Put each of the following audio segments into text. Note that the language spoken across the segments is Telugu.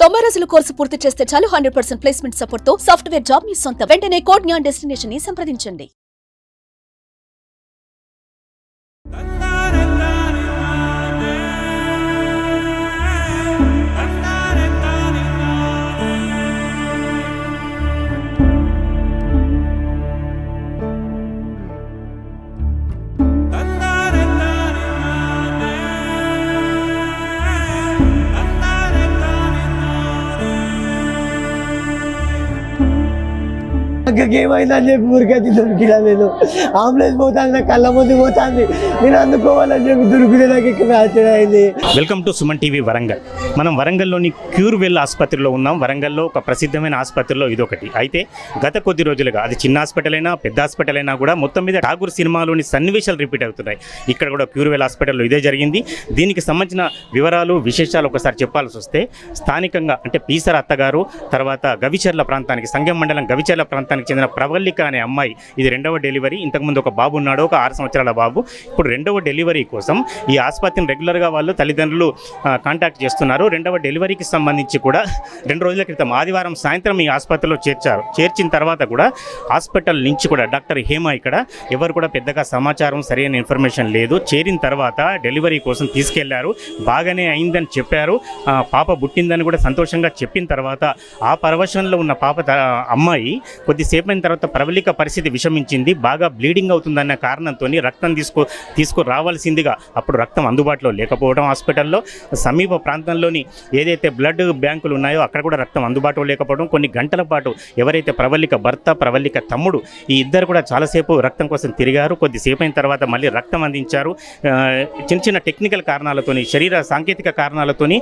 90 రోజుల కోర్సు పూర్తి చేస్తే చాలు 100% ప్లేస్మెంట్ సపోర్ట్ తో సాఫ్ట్వేర్ జాబ్ మీ సొంతం. వెంటనే కోడ్ జ్ఞాన్ డెస్టినేషన్ ని సంప్రదించండి. ఏమైందని చెప్పి ఊరికైతే దొరికినా నేను అంబులెన్స్ పోతాను, నా కళ్ళ ముందు పోతాంది, నేను అందుకోవాలని చెప్పి దొరికితే నాకు ఇక్కడ ఆశ్చర్యం అయింది. Welcome to Suman TV Warangal. మనం వరంగల్లోని క్యూర్వెల్ ఆసుపత్రిలో ఉన్నాం. వరంగల్లో ఒక ప్రసిద్ధమైన ఆసుపత్రిలో ఇదొకటి. అయితే గత కొద్ది రోజులుగా అది చిన్న హాస్పిటల్ అయినా పెద్ద హాస్పిటల్ అయినా కూడా మొత్తం మీద ఠాగూర్ సినిమాలోని సన్నివేశాలు రిపీట్ అవుతున్నాయి. ఇక్కడ కూడా క్యూర్వెల్ హాస్పిటల్లో ఇదే జరిగింది. దీనికి సంబంధించిన వివరాలు విశేషాలు ఒకసారి చెప్పాల్సి వస్తే, స్థానికంగా అంటే పీసర అత్తగారు, తర్వాత గవిచర్ల ప్రాంతానికి, సంగం మండలం గవిచర్ల ప్రాంతానికి చెందిన ప్రవల్లిక అనే అమ్మాయి, ఇది రెండవ డెలివరీ. ఇంతకుముందు ఒక బాబు ఉన్నాడు, ఒక 6 సంవత్సరాల బాబు. ఇప్పుడు రెండవ డెలివరీ కోసం ఈ ఆసుపత్రిని రెగ్యులర్గా వాళ్ళు తల్లిదండ్రులు కాంటాక్ట్ చేస్తున్నారు. రెండవ డెలివరీకి సంబంధించి కూడా 2 రోజుల క్రితం ఆదివారం సాయంత్రం ఈ ఆసుపత్రిలో చేర్చారు. చేర్చిన తర్వాత కూడా హాస్పిటల్ నుంచి కూడా డాక్టర్ హేమ ఇక్కడ ఎవరు కూడా పెద్దగా సమాచారం, సరైన ఇన్ఫర్మేషన్ లేదు. చేరిన తర్వాత డెలివరీ కోసం తీసుకెళ్లారు. బాగానే అయిందని చెప్పారు. పాప పుట్టిందని కూడా సంతోషంగా చెప్పిన తర్వాత ఆ పరవశంలో ఉన్న అమ్మాయి కొద్దిసేపు అయిన తర్వాత ప్రవళిక పరిస్థితి విషమించింది. బాగా బ్లీడింగ్ అవుతుందన్న కారణంతో రక్తం తీసుకురావాల్సిందిగా అప్పుడు రక్తం అందుబాటులో లేకపోవడం, హాస్పిటల్లో సమీప ప్రాంతంలోని ఏదైతే బ్లడ్ బ్యాంకులు ఉన్నాయో అక్కడ కూడా రక్తం అందుబాటులో లేకపోవడం, కొన్ని గంటల పాటు ఎవరైతే ప్రవళిక భర్త, ప్రవళిక తమ్ముడు, ఈ ఇద్దరు కూడా చాలాసేపు రక్తం కోసం తిరిగారు. కొద్దిసేపు అయిన తర్వాత మళ్ళీ రక్తం అందించారు. చిన్న చిన్న టెక్నికల్ కారణాలతోని, శరీర సాంకేతిక కారణాలతోని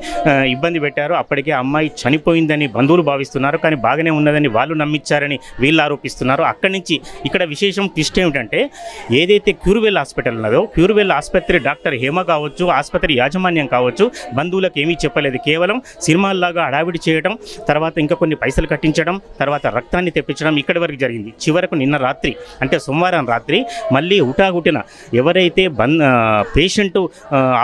ఇబ్బంది పెట్టారు. అప్పటికే అమ్మాయి చనిపోయిందని బంధువులు భావిస్తున్నారు, కానీ బాగానే ఉన్నదని వాళ్ళు నమ్మించారని వీళ్ళు ఆరోపిస్తున్నారు. అక్కడి నుంచి ఇక్కడ విశేషం ట్విస్ట్ ఏమిటంటే, ఏదైతే క్యూర్వెల్ హాస్పిటల్ ఉన్నదో, క్యూర్వెల్ ఆసుపత్రి డాక్టర్ హేమ కావచ్చు, ఆసుపత్రి యాజమాన్యం కావచ్చు, బంధువులకు ఏమీ చెప్పలేదు. కేవలం సినిమాల్లాగా హడావిడి చేయడం, తర్వాత ఇంకా కొన్ని పైసలు కట్టించడం, తర్వాత రక్తాన్ని తెప్పించడం ఇక్కడి వరకు జరిగింది. చివరకు నిన్న రాత్రి అంటే సోమవారం రాత్రి మళ్ళీ హుటాహుటిన ఎవరైతే పేషెంట్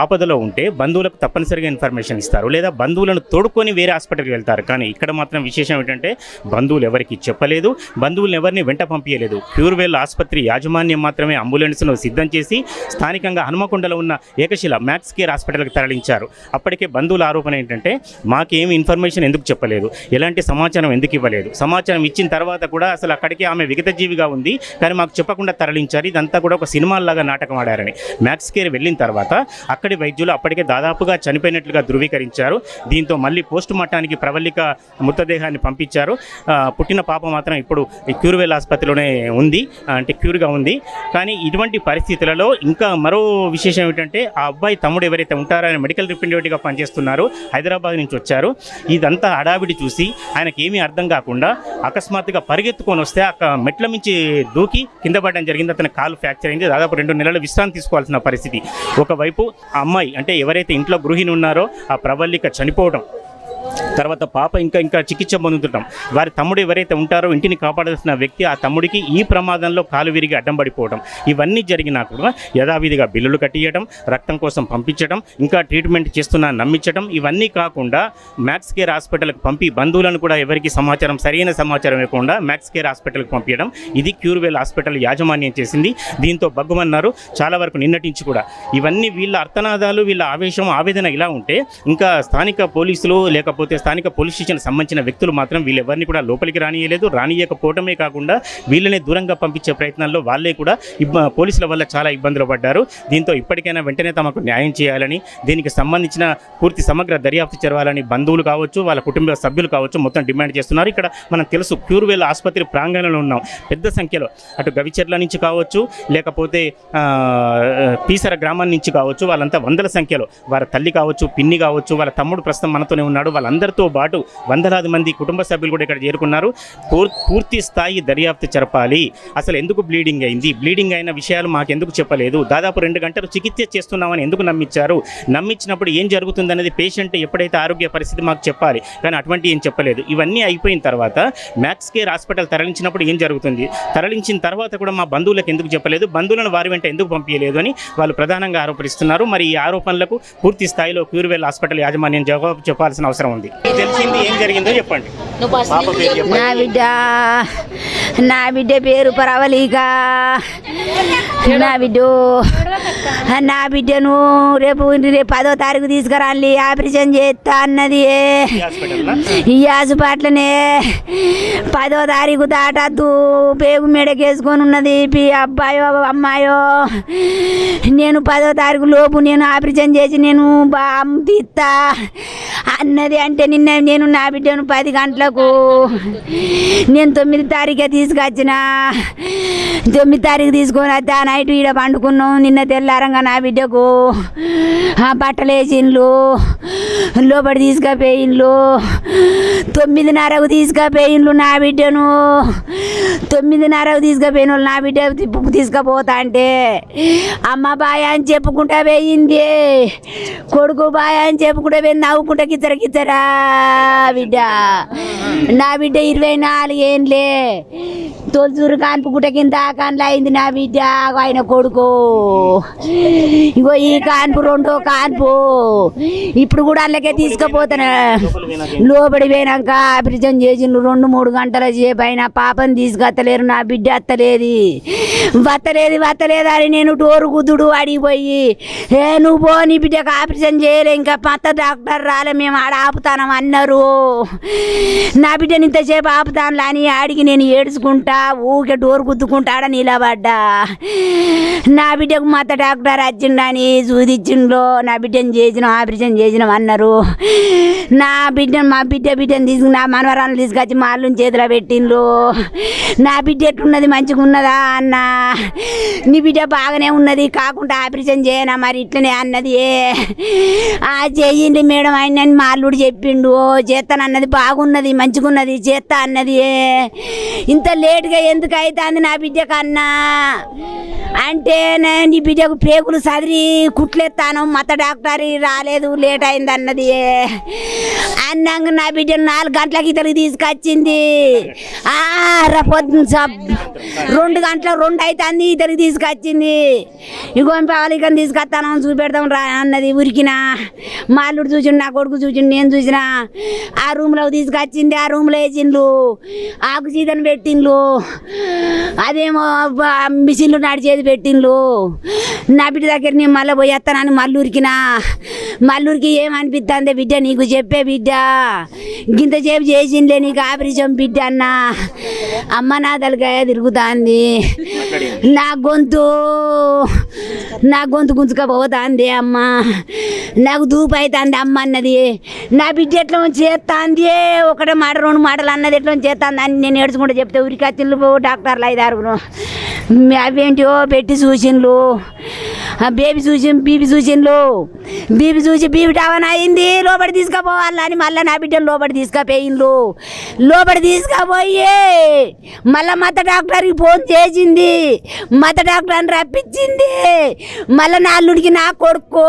ఆపదలో ఉంటే బంధువులకు తప్పనిసరిగా ఇన్ఫర్మేషన్ ఇస్తారు, లేదా బంధువులను తోడుకొని వేరే హాస్పిటల్కి వెళ్తారు. కానీ ఇక్కడ మాత్రం విశేషం ఏంటంటే, బంధువులు ఎవరికి చెప్పలేదు, బంధువులను ఎవరిని వెంట పంపించలేదు. క్యూర్వెల్ ఆసుపత్రి యాజమాన్యం మాత్రమే అంబులెన్స్ను సిద్ధం చేసి స్థానికంగా హనుమకొండలో ఉన్న ఏకశిల మ్యాక్స్ కేర్ హాస్పిటల్కి తరలించారు. అప్పటికే బంధువుల ఆరోపణ ఏంటంటే, మాకేమి ఇన్ఫర్మేషన్ ఎందుకు చెప్పలేదు, ఎలాంటి సమాచారం ఎందుకు ఇవ్వలేదు, సమాచారం ఇచ్చిన తర్వాత కూడా అసలు అక్కడికి ఆమె విగతజీవిగా ఉంది కానీ మాకు చెప్పకుండా తరలించారు, ఇదంతా కూడా ఒక సినిమాల్లాగా నాటకం ఆడారని మ్యాక్స్ కేర్ వెళ్ళిన తర్వాత అక్కడి వైద్యులు అప్పటికే దాదాపుగా చనిపోయినట్లుగా ధృవీకరించారు. దీంతో మళ్ళీ పోస్ట్ మార్టానికి ప్రవళిక మృతదేహాన్ని పంపించారు. పుట్టిన పాప మాత్రం ఇప్పుడు క్యూర్వెల్ ఆసుపత్రిలోనే ఉంది, అంటే క్యూర్గా ఉంది. కానీ ఇటువంటి పరిస్థితులలో ఇంకా మరో విశేషం ఏమిటంటే, ఆ అబ్బాయి తమ్ముడు ఎవరైతే ఉంటారో ఆయన మెడికల్ రిప్రజెంటేటివ్గా పనిచేస్తున్నారు, హైదరాబాద్ నుంచి వచ్చారు. ఇదంతా హడావిడి చూసి ఆయనకి ఏమీ అర్థం కాకుండా అకస్మాత్తుగా పరిగెత్తుకొని వస్తే మెట్ల మించి దూకి కింద పడడం జరిగింది. అతని కాలు ఫ్రాక్చర్ అయింది. దాదాపు 2 నెలల విశ్రాంతి తీసుకోవాల్సిన పరిస్థితి. ఒకవైపు ఆ అమ్మాయి అంటే ఎవరైతే ఇంట్లో గృహిణి ఉన్నారో ఆ ప్రవళిక చనిపోవడం, తర్వాత పాప ఇంకా చికిత్స పొందుతుంటాం. వారి తమ్ముడు ఎవరైతే ఉంటారో ఇంటిని కాపాడాల్సిన వ్యక్తి, ఆ తమ్ముడికి ఈ ప్రమాదంలో కాలు విరిగి అడ్డం పడిపోవడం, ఇవన్నీ జరిగినా కూడా యథావిధిగా బిల్లులు కట్టియడం, రక్తం కోసం పంపించడం, ఇంకా ట్రీట్మెంట్ చేస్తున్నా నమ్మించడం, ఇవన్నీ కాకుండా మ్యాక్స్ కేర్ హాస్పిటల్కి పంపి బంధువులను కూడా ఎవరికి సరైన సమాచారం ఇవ్వకుండా మ్యాక్స్ కేర్ హాస్పిటల్కి పంపించడం, ఇది క్యూర్వెల్ హాస్పిటల్ యాజమాన్యం చేసింది. దీంతో బగ్గుమన్నారు చాలా వరకు నిన్నటి నుంచి కూడా. ఇవన్నీ వీళ్ళ అర్థనాదాలు, వీళ్ళ ఆవేశం, ఆవేదన ఇలా ఉంటే ఇంకా స్థానిక పోలీసులు లేకపోతే స్థానిక పోలీస్ స్టేషన్ సంబంధించిన వ్యక్తులు మాత్రం వీళ్ళెవరిని కూడా లోపలికి రానియకపోవటమే కాకుండా వీళ్ళని దూరంగా పంపించే ప్రయత్నాల్లో వాళ్ళే కూడా పోలీసుల వల్ల చాలా ఇబ్బందులు పడ్డారు. దీంతో ఇప్పటికైనా వెంటనే తమకు న్యాయం చేయాలని, దీనికి సంబంధించిన పూర్తి సమగ్ర దర్యాప్తు జరగాలని బంధువులు కావచ్చు, వాళ్ళ కుటుంబ సభ్యులు కావచ్చు మొత్తం డిమాండ్ చేస్తున్నారు. ఇక్కడ మనం తెలుసు క్యూర్వెల్ ఆసుపత్రి ప్రాంగణంలో ఉన్నాం. పెద్ద సంఖ్యలో అటు గవిచర్ల నుంచి కావచ్చు, లేకపోతే పీసర గ్రామం నుంచి కావచ్చు, వాళ్ళంతా వందల సంఖ్యలో, వారి తల్లి కావచ్చు, పిన్ని కావచ్చు, వాళ్ళ తమ్ముడు ప్రస్తుతం మనతోనే ఉన్నాడు, వాళ్ళందరితో పాటు వందలాది మంది కుటుంబ సభ్యులు కూడా ఇక్కడ చేరుకున్నారు. పూర్తి స్థాయి దర్యాప్తు జరపాలి. అసలు ఎందుకు బ్లీడింగ్ అయింది, బ్లీడింగ్ అయిన విషయాలు మాకెందుకు చెప్పలేదు, దాదాపు 2 గంటలు చికిత్స చేస్తున్నామని ఎందుకు నమ్మించారు, నమ్మించినప్పుడు ఏం జరుగుతుందనేది పేషెంట్ ఎప్పుడైతే ఆరోగ్య పరిస్థితి మాకు చెప్పాలి, కానీ అటువంటి ఏం చెప్పలేదు. ఇవన్నీ అయిపోయిన తర్వాత మ్యాక్స్ కేర్ హాస్పిటల్ తరలించినప్పుడు ఏం జరుగుతుంది, తరలించిన తర్వాత కూడా మా బంధువులకు ఎందుకు చెప్పలేదు, బంధువులను వారి వెంట ఎందుకు పంపించలేదు అని వాళ్ళు ప్రధానంగా ఆరోపిస్తున్నారు. మరి ఈ ఆరోపణలకు పూర్తి స్థాయిలో క్యూర్వెల్ హాస్పిటల్ యాజమాన్యం జవాబు చెప్పాల్సిన అవసరం ఉంది. తెలిసింది ఏం జరిగిందో చెప్పండి. పాప పేరు చెప్పండి. నా బిడ్డ పేరు పరవలిక. నా బిడ్డను రేపు 10వ తారీఖు తీసుకురాలి ఆపరేషన్ చేస్తా అన్నది. ఈ హాస్పిటల్నే 10వ తారీఖు దాటద్దు పేగు మెడకేసుకొని ఉన్నది. అబ్బాయో అమ్మాయో నేను 10వ తారీఖు లోపు నేను ఆపరేషన్ చేసి నేను తీస్తా అన్నది. అంటే నేను నా బిడ్డను 10 గంటలకు నేను 9 తారీఖే తీసుకొచ్చిన. 9 తారీఖు తీసుకొని వస్తే ఆ నైట్ ఈడ పండుకున్నాం. నిన్న తెల్లారంగా నా బిడ్డకు బట్టలు వేసిండ్లు, లోపలి తీసుకుపోయిండ్లు. 9:30కు తీసుకుపోయిండ్లు నా బిడ్డను. 9:30కు తీసుకుపోయిన వాళ్ళు నా బిడ్డ తీసుకుపోతా అంటే అమ్మ బాయ్ అని చెప్పుకుంటా పోయింది, కొడుకు బాయ్ అని చెప్పుకుంటా పోయింది. నవ్వుకుంటా కిచ్చరా బిడ్డ. నా బిడ్డ 24 ఏండ్లే. తొలచూరు కాన్పు గుట్ట కింద కాన్లు అయింది నా బిడ్డ. ఆయన కొడుకు ఇగో ఈ కాన్పు 2వ కాన్పు. ఇప్పుడు కూడా అందుకే తీసుకుపోతాను. లోబడి పోయినాక ఆపరేషన్ చేసిండ్రు 2-3 గంటల సేపు అయినా పాపని తీసుకొత్తలేరు. నా బిడ్డ వత్తలేదు అని నేను డోరు కుదుడు అడిగిపోయి నువ్వు పో, నీ బిడ్డకు ఆపరేషన్ చేయలే, ఇంకా కొత్త డాక్టర్ రాలే, మేము ఆడ ఆపుతానం అన్నారు. నా బిడ్డని ఇంతసేపు ఆపుతాను అని ఆడికి నేను ఏడ్చుకుంటా ఊకే డోర్ గుద్దుకుంటాడ నిలబడ్డా. నా బిడ్డకు మత డాక్టర్ వచ్చిండని చూదిచ్చిండ్లో. నా బిడ్డను చేసినాం ఆపరేషన్ చేసినాం అన్నారు. మా బిడ్డని తీసుకుని నా మనవరాలను తీసుకొచ్చి మా అల్లుని చేతిలో పెట్టిండ్రు. నా బిడ్డ ఎట్లున్నది మంచిగా ఉన్నదా అన్న. నీ బిడ్డ బాగానే ఉన్నది కాకుండా ఆపరేషన్ చేయనా మరి ఇట్లనే అన్నది. చెయ్యండి మేడం ఆయన మా అల్లుడు చెప్పిండు. చేస్తానన్నది బాగున్నది మంచిగా ఉన్నది చేస్తా అన్నది. ఇంత లేట్గా ఎందుకు అవుతుంది నా బిడ్డ కన్నా అంటే నీ బిడ్డకు పేగులు సదిరి కుట్లెత్తాను మత డాక్టర్ రాలేదు లేట్ అయింది అన్నది. అన్నాక నా బిడ్డను 4 గంటలకి ఇతనికి తీసుకొచ్చింది. 2 గంటల 2 అవుతుంది ఇతనికి తీసుకొచ్చింది. ఇగో పాలికని తీసుకొస్తాను చూపెడతాం రా అన్నది. ఉరికిన మా అల్లుడు చూసిండు, నా కొడుకు చూసిండు, నేను చూసిన. ఆ రూమ్లో తీసుకొచ్చింది. ఆ రూమ్లో వేసిండ్లు, ఆకు చీతను పెట్టిండ్లు, అదేమో మిషన్లు నడిచేది పెట్టిండ్లు. నా బిడ్డ దగ్గర నేను మళ్ళీ పోయి వస్తానని మల్లూరికినా. మల్లూరికి ఏమనిపిస్తుంది బిడ్డ నీకు చెప్పే బిడ్డ గింతసేపు చేసిండే నీకు ఆపరేషన్ బిడ్డ అన్న. అమ్మ నా తలకాయ తిరుగుతుంది, నా గొంతు గుంజుకపోతుంది అమ్మ, నాకు దూపు అవుతుంది అమ్మ అన్నది. నా బిడ్డ ఎట్లా చేస్తుంది 1 మాట 2 మాటలు అన్నది ఎట్లా చేస్తుంది అని నేను ఏడ్చుకుంటూ చెప్తే ఉరికి తిల్లు డాక్టర్లు 5-6 అవేంటో పెట్టి చూసిండ్లు. బీపీ చూసిండ్లు. బీపీ చూసి బీపీ టవన్ అయింది, లోపలి తీసుకుపోవాలని మళ్ళీ నా బిడ్డను లోపలి తీసుకుపోయిండ్లు. లోపలి తీసుకుపోయి మళ్ళీ మత డాక్టర్కి ఫోన్ చేసింది. మత డాక్టర్ని రప్పించింది. మళ్ళీ నా అల్లుడికి నా కొడుకు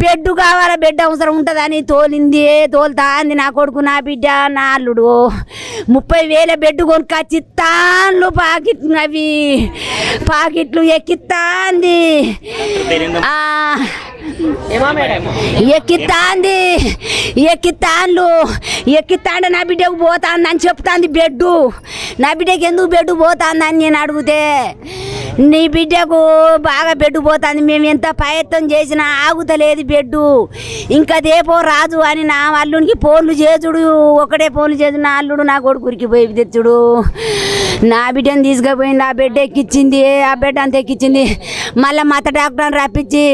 బెడ్ కావాలా, బెడ్ అవసరం ఉంటుందని తోలుతా అంది నా కొడుకు. నా బిడ్డ నా అల్లుడు 30,000 బెడ్ కొనుక్కొచ్చి తాన్లు పాకెట్లు ఎక్కిస్తాంది. ఎక్కిస్తాండు నా బిడ్డకు పోతాంది అని చెప్తాంది బెడ్డు. నా బిడ్డకి ఎందుకు బెడ్డు పోతాంది అని నేను అడిగితే నీ బిడ్డకు బాగా బెడ్డు పోతుంది, మేము ఎంత ప్రయత్నం చేసినా ఆగుతలేదు బెడ్డు, ఇంకా దేపో రాజు అని నా అల్లునికి ఫోన్లు చేసుడు. ఒకటే ఫోన్లు చేసి నా అల్లుడు నా కొడుకురికి పోయి తెచ్చుడు. నా బిడ్డను తీసుకుపోయింది. ఆ బెడ్ ఎక్కించింది. ఆ బెడ్ అంత ఎక్కించింది. మళ్ళీ మత డాక్టర్ని రప్పించి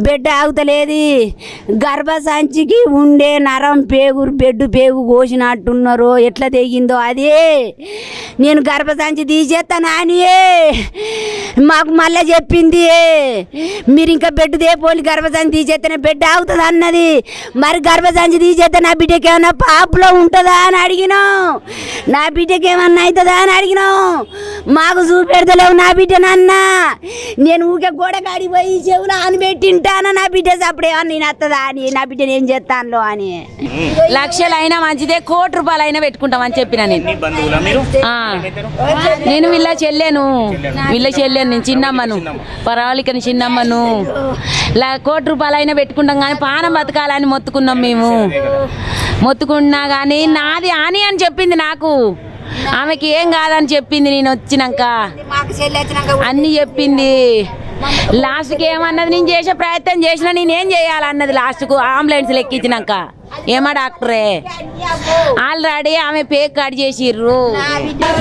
బెడ్ ఆగుతలేదు. గర్భసంచికి ఉండే నరం బెడ్ పేగు కోసినట్టున్నారు. ఎట్లా తెగిందో అదే నేను గర్భసంచి తీసేస్తాను అని మాకు మళ్ళీ చెప్పింది. మీరు ఇంకా బెడ్ దేపోలి గర్భసంచి తీసేస్తేనే బెడ్ ఆగుతుంది అన్నది. మరి గర్భసంచి తీసేస్తే నా బిడ్డకి ఏమన్నా పాపలో ఉంటుందా అని అడిగినాం. నా బిడ్డకి ఏమన్నా అవుతుందా అని అడిగినాం. మాకు చూపెడతలేవు నా బిడ్డనన్న. నేను ఊకే గోడ కాడికి పోయి చెవులు ఆనబెట్టింటానా నా బిడ్డ అప్పుడేమన్నా నేను వస్తుందా అని, నా బిడ్డను ఏం చేస్తాను అని. లక్షలైనా మంచిదే, ₹1,00,00,000 పెట్టుకుంటామని చెప్పిన నేను. నేను వీళ్ళ చెల్లెను చెల్లెని చిన్నమ్మను పరాలికని చిన్నమ్మను 1 కోటి రూపాయలు అయినా పెట్టుకుంటాం కానీ పానం బతకాలని మొత్తుకున్నాం మేము. మొత్తుకున్నా కానీ నాది అని అని చెప్పింది నాకు. ఆమెకి ఏం కాదని చెప్పింది నేను వచ్చినాక అన్నీ చెప్పింది. లాస్ట్కి ఏమన్నది నేను చేసే ప్రయత్నం చేసినా నేనేం చేయాలన్నది లాస్ట్కు అంబులెన్స్ ఎక్కించినాక. ఏమా డాక్టరే ఆల్రెడీ ఆమె పేక్ కట్ చేసిర్రు.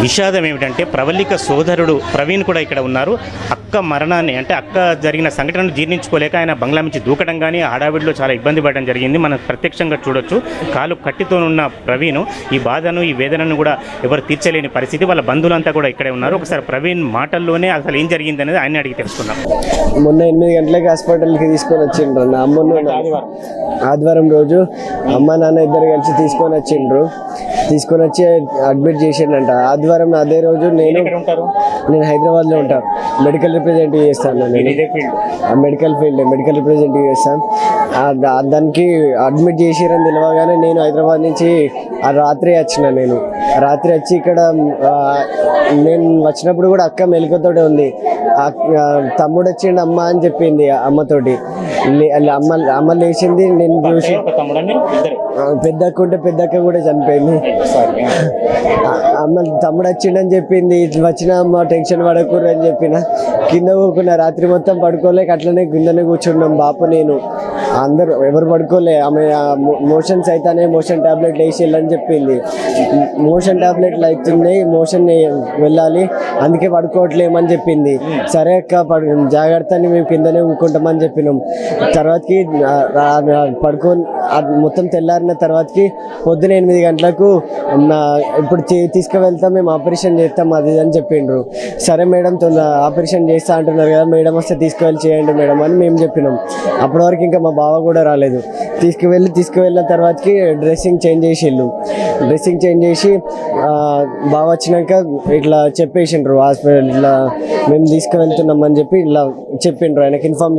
విషాదం ఏమిటంటే ప్రవళిక సోదరుడు ప్రవీణ్ కూడా ఇక్కడ ఉన్నారు. అక్క మరణాన్ని అంటే అక్క జరిగిన సంఘటనను జీర్ణించుకోలేక ఆయన బంగ్లా నుంచి దూకడం కానీ హడావిడిలో చాలా ఇబ్బంది పడడం జరిగింది. మనం ప్రత్యక్షంగా చూడొచ్చు. కాలు కట్టితో ఉన్న ప్రవీణ్ ఈ బాధను ఈ వేదనను కూడా ఎవరు తీర్చలేని పరిస్థితి. వాళ్ళ బంధువులంతా కూడా ఇక్కడే ఉన్నారు. ఒకసారి ప్రవీణ్ మాటల్లోనే అసలు ఏం జరిగింది అనేది ఆయన అడిగి తెలుసుకున్నాం. మొన్న 8 గంటలకి హాస్పిటల్కి తీసుకొని వచ్చిండ్రు. ఆదివారం రోజు అమ్మ నాన్న ఇద్దరు కలిసి తీసుకొని వచ్చి అడ్మిట్ చేసిండంట. ఆదివారం అదే రోజు నేను హైదరాబాద్లో ఉంటాను. మెడికల్ రిప్రజెంటేటివ్ చేస్తాను. నేను మెడికల్ రిప్రజెంటేటివ్ చేస్తాను. దానికి అడ్మిట్ చేసిరని తెలియగానే నేను హైదరాబాద్ నుంచి రాత్రి వచ్చి ఇక్కడ నేను వచ్చినప్పుడు కూడా అక్క మెలకువతోటే ఉంది. తమ్ముడు వచ్చిండు అమ్మ అని చెప్పింది అమ్మతోటి. అమ్మ లేచింది, నేను చూసి పెద్దక్క కూడా చనిపోయింది. తమ్ముడు వచ్చిండని చెప్పింది. వచ్చిన అమ్మ టెన్షన్ పడకూడదు అని చెప్పిన. కింద కూకున్నా, రాత్రి మొత్తం పడుకోలేక అట్లనే కిందనే కూర్చున్నాం బాపు నేను. అందరూ ఎవరు పడుకోలే. ఆమె మోషన్స్ అయితేనే మోషన్ టాబ్లెట్ వేసి వెళ్ళని చెప్పింది. మోషన్ టాబ్లెట్లు అవుతున్నాయి, మోషన్ వెళ్ళాలి, అందుకే పడుకోవట్లేమని చెప్పింది. సరే అక్క జాగ్రత్త అని మేము కిందనే ఊరుకుంటామని చెప్పినాం. తర్వాతకి మొత్తం తెల్లారిన తర్వాతకి పొద్దున 8 గంటలకు ఇప్పుడు తీసుకువెళ్తాం, మేము ఆపరేషన్ చేస్తాం అది అని చెప్పిండ్రు. సరే మేడం ఆపరేషన్ చేస్తా అంటున్నారు కదా, మేడం వస్తే తీసుకువెళ్ళి చేయండి మేడం అని మేము చెప్పినాం. అప్పటి వరకు ఇంకా మా బావ కూడా రాలేదు. తీసుకువెళ్ళిన తర్వాతకి డ్రెస్సింగ్ చేంజ్ చేసి బావ వచ్చినాక ఇట్లా చెప్పేసిండ్రు హాస్పిటల్ ఇట్లా మేము తీసుకువెళ్తున్నామని చెప్పి ఇట్లా చెప్పిండ్రు. ఆయనకి ఇన్ఫామ్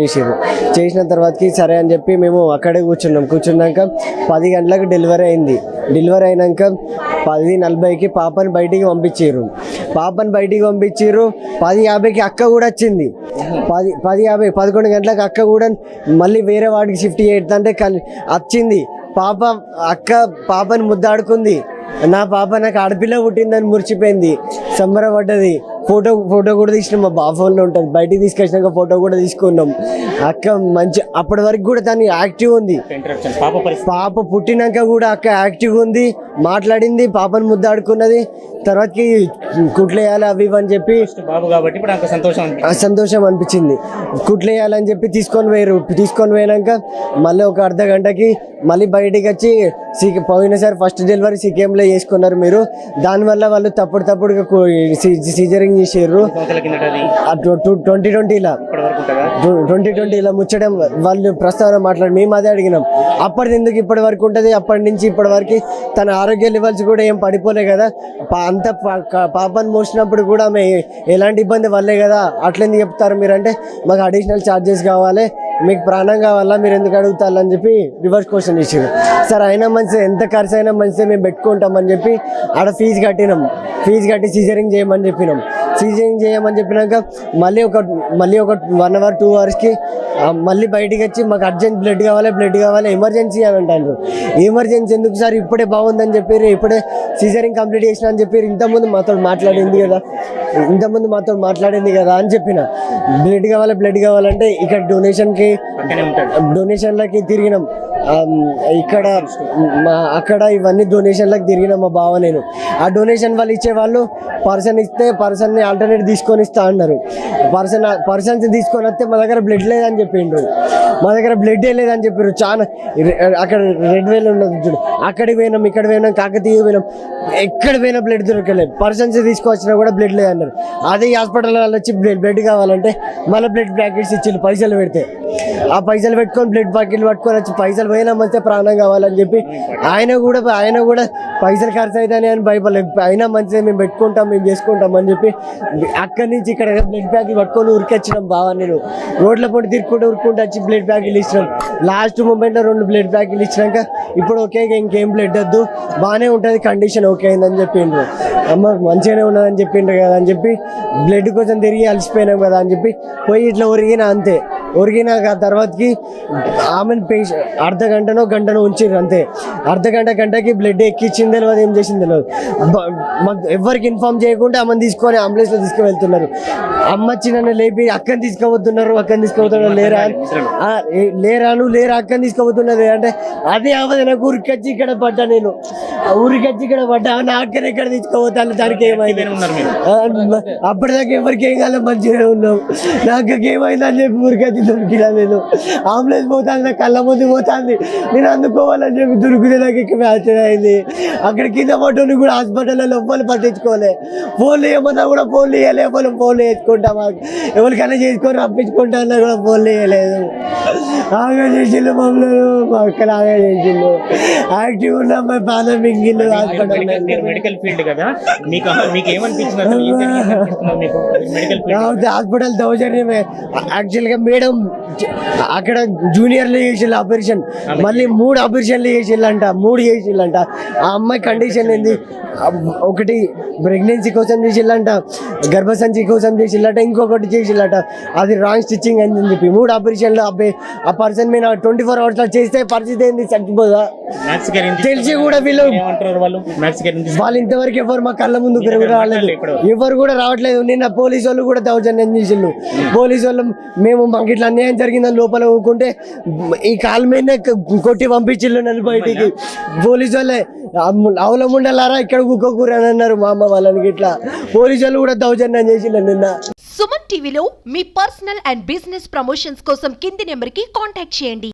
చేసిన తర్వాతకి సరే అని చెప్పి మేము అక్కడే కూర్చున్నాక 10 గంటలకు డెలివరీ అయింది. డెలివరీ అయినాక 10:40కి పాపని బయటికి పంపించారు. 10:50కి అక్క కూడా వచ్చింది. 11 గంటలకు అక్క కూడా మళ్ళీ వేరే వాడికి షిఫ్ట్ చేస్తుంటే వచ్చింది. పాపని ముద్దాడుకుంది. నా పాప నాకు ఆడపిల్ల పుట్టిందని మురిచిపోయింది, సంబరపడ్డది. ఫోటో కూడా తీసినాం, మా బాబు ఫోన్లో ఉంటుంది. బయటికి తీసుకొచ్చినాక ఫోటో కూడా తీసుకున్నాం. అక్క మంచి అప్పటి వరకు కూడా తను యాక్టివ్ ఉంది. పాప పుట్టినాక కూడా అక్క యాక్టివ్ ఉంది, మాట్లాడింది, పాపను ముద్దాడుకున్నది. తర్వాతకి కుట్లేయాలి అవి ఇవి అని చెప్పి సంతోషం అనిపించింది. కుట్లేయాలని చెప్పి తీసుకొని పోయినాక మళ్ళీ ఒక అర్ధ గంటకి మళ్ళీ బయటికి వచ్చి పోయినసారి ఫస్ట్ డెలివరీ సీకేఎంలో చేసుకున్నారు మీరు, దానివల్ల వాళ్ళు తప్పుడుగా సీజరింగ్ చేసారు. 2020లో ముచ్చడం వాళ్ళు ప్రస్తావన మాట్లాడి మేము అదే అడిగినాం. అప్పటిది ఎందుకు ఇప్పటి వరకు ఉంటుంది? అప్పటి నుంచి ఇప్పటి వరకు తన ఆరోగ్య లెవెల్స్ కూడా ఏం పడిపోలే కదా. అంత పాపను మోసినప్పుడు కూడా ఆమె ఎలాంటి ఇబ్బంది వల్లే కదా. అట్లెందుకు చెప్తారు మీరు అంటే, మాకు అడిషనల్ ఛార్జెస్ కావాలి, మీకు ప్రాణం కావాలా, మీరు ఎందుకు అడుగుతారని చెప్పి రివర్స్ క్వశ్చన్ ఇచ్చారు. సార్ అయినా మంచిది, ఎంత ఖర్చు అయినా మంచిదే, మేము పెట్టుకుంటామని చెప్పి ఆడ ఫీజు కట్టి సీజరింగ్ చేయమని చెప్పినాం. చెప్పినాక మళ్ళీ ఒక 1 అవర్ 2 అవర్స్కి మళ్ళీ బయటికి వచ్చి మాకు అర్జెంట్ బ్లడ్ కావాలి ఎమర్జెన్సీ అని అంటారు. ఎమర్జెన్సీ ఎందుకు సార్, ఇప్పుడే బాగుందని చెప్పారు, ఇప్పుడే సీజరింగ్ కంప్లీట్ చేసిన అని చెప్పారు. ఇంతకుముందు మాతో మాట్లాడింది కదా అని చెప్పిన. బ్లడ్ కావాలంటే ఇక్కడ డొనేషన్లకి తిరిగినాం. అక్కడ ఇవన్నీ డొనేషన్లకు తిరిగినాం మా బావ నేను. ఆ డొనేషన్ వాళ్ళు ఇచ్చేవాళ్ళు పర్సన్ ఇస్తే పర్సన్ని ఆల్టర్నేట్ తీసుకొని ఇస్తా అన్నారు. పర్సన్స్ తీసుకొని వస్తే మా దగ్గర బ్లడ్ లేదని చెప్పిండ్రు. చెప్పారు. చాలా అక్కడ రెడ్ వేల్ ఉన్నది చూడు, అక్కడికి పోయినాం, ఇక్కడ పోయినాం, కాకతీయ పోయినాం, ఎక్కడ పోయినా బ్లడ్ దొరకలేదు. పర్సన్స్ తీసుకొచ్చినా కూడా బ్లడ్ లేదన్నారు. అదే హాస్పిటల్ వాళ్ళు వచ్చి బ్లడ్ కావాలంటే మళ్ళీ బ్లడ్ ప్యాకెట్స్ ఇచ్చి పైసలు పెడితే ఆ పైసలు పెట్టుకొని బ్లడ్ ప్యాకెట్లు పట్టుకొని వచ్చి పైసలు పోయినామంటే ప్రాణం కావాలని చెప్పి ఆయన కూడా పైసలు ఖర్చు అవుతాయని అని భయపడలేదు. అయినా మంచిగా మేము పెట్టుకుంటాం, మేము చేసుకుంటాం అని చెప్పి అక్కడి నుంచి ఇక్కడ బ్లడ్ ప్యాకెట్లు పట్టుకొని ఉరికొచ్చినాం. బాగా నేను రోడ్ల పొడి తిరుక్కుంటూ వచ్చి బ్లడ్ ప్యాకెట్లు ఇచ్చినాం. లాస్ట్ మూమెంట్లో 2 బ్లడ్ ప్యాకెట్లు ఇచ్చినాక ఇప్పుడు ఓకే, ఇంకేం బ్లడ్ వద్దు, బాగానే ఉంటుంది, కండిషన్ ఓకే అయిందని చెప్పిండ్రు. అమ్మ మంచిగానే ఉన్నదని చెప్పిండ్రు కదా అని చెప్పి బ్లడ్ కోసం తిరిగి అలసిపోయినాం కదా అని చెప్పి పోయి ఇట్లా ఒరిగిన అంతే. ఒరిగినాక తర్వాతకి ఆమెను అర్ధ గంటనో ఉంచిర్రు అంతే. గంటకి బ్లడ్ ఎక్కించింది తెలియదు, ఏం చేసింది తెలియదు. మాకు ఎవరికి ఇన్ఫార్మ్ చేయకుండా ఆమెను తీసుకొని అంబులెన్స్లో తీసుకువెళ్తున్నారు. అమ్మ నన్ను లేపి అక్కని తీసుకుపోతున్నారు లేరా అక్కని తీసుకుపోతున్నది అంటే అదే అవదు. నాకు ఊరికొచ్చి ఇక్కడ పడ్డా, నేను ఊరికొచ్చి ఇక్కడ పడ్డా, నా అక్కని ఎక్కడ తీసుకుపోతాను, దానికి ఏమైంది అప్పటిదాకా ఎవరికి ఏం కాదు మంచిగా ఉన్నాం. నాకు ఏమైంది అని చెప్పి ఊరికొచ్చి దొరికినా నేను. అంబులెన్స్ పోతాను, నా కళ్ళ ముందు పోతుంది, నేను అందుకోవాలని చెప్పి దొరికితే నాకు ఇక్కడ మ్యాచ్ అయింది. అక్కడ కింద పట్టుని కూడా హాస్పిటల్లో లోపల పట్టించుకోలే. ఫోన్లు ఏమన్నా కూడా ఫోన్లు వేయలే, ఫోన్లు వేసుకుంటాం, ఎవరికైనా చేసుకొని రప్పించుకుంటా అన్నా కూడా ఫోన్లు వేయలేదు. ఆగా చేసిండు మమ్మల్ని, మా అక్కడ ఆగా చేసిండు. యాక్టివ్ ఉన్న అమ్మాయి పానం మింగిళ్ళు హాస్పిటల్. మెడికల్ ఫీల్డ్ కదా, మీకు ఏమనిపించింది హాస్పిటల్ దౌర్జన్యమే. యాక్చువల్గా మేడం అక్కడ జూనియర్లు చేసిళ్ళు ఆపరేషన్, మళ్ళీ 3 ఆపరేషన్లు చేసిళ్ళంట. ఆ అమ్మాయి కండిషన్ ఏంది, ఒకటి ప్రెగ్నెన్సీ కోసం చేసిళ్ళంట, గర్భసంచి కోసం చేసిళ్ళట, ఇంకొకటి చేసిళ్ళట. అది రాంగ్ స్టిచ్చింగ్ అని చెప్పి 3 ఆపరేషన్లు. అబ్బాయి ఆ పర్సన్ మీద 24 hours చేస్తే పరిస్థితి ఏంది, చచ్చిపోదా? తెలిసి కూడా వాళ్ళు ఇంతవరకు ఎవరు మా కళ్ళ ముందు రాలేదు, ఎవరు కూడా రావట్లేదు. నిన్న పోలీసు వాళ్ళు కూడా దౌర్జన్యం చేసిళ్ళు. పోలీసు వాళ్ళు మేము మాకు ఇట్లా అన్యాయం జరిగిందని లోపల ఊరుకుంటే ఈ కాలు మీద కొట్టి పంపించిళ్ళు నన్ను బయటికి. పోలీసు వాళ్ళే అవలముండలారా ఇక్కడ కుక్కకూర అని అన్నారు మా అమ్మ వాళ్ళని. ఇట్లా పోలీసు వాళ్ళు కూడా దౌర్జన్యం చేసిళ్ళు నిన్న. సుమన్ టీవీలో మీ పర్సనల్ అండ్ బిజినెస్ ప్రమోషన్స్ కోసం కింది నెంబర్కి కాంటాక్ట్ చేయండి.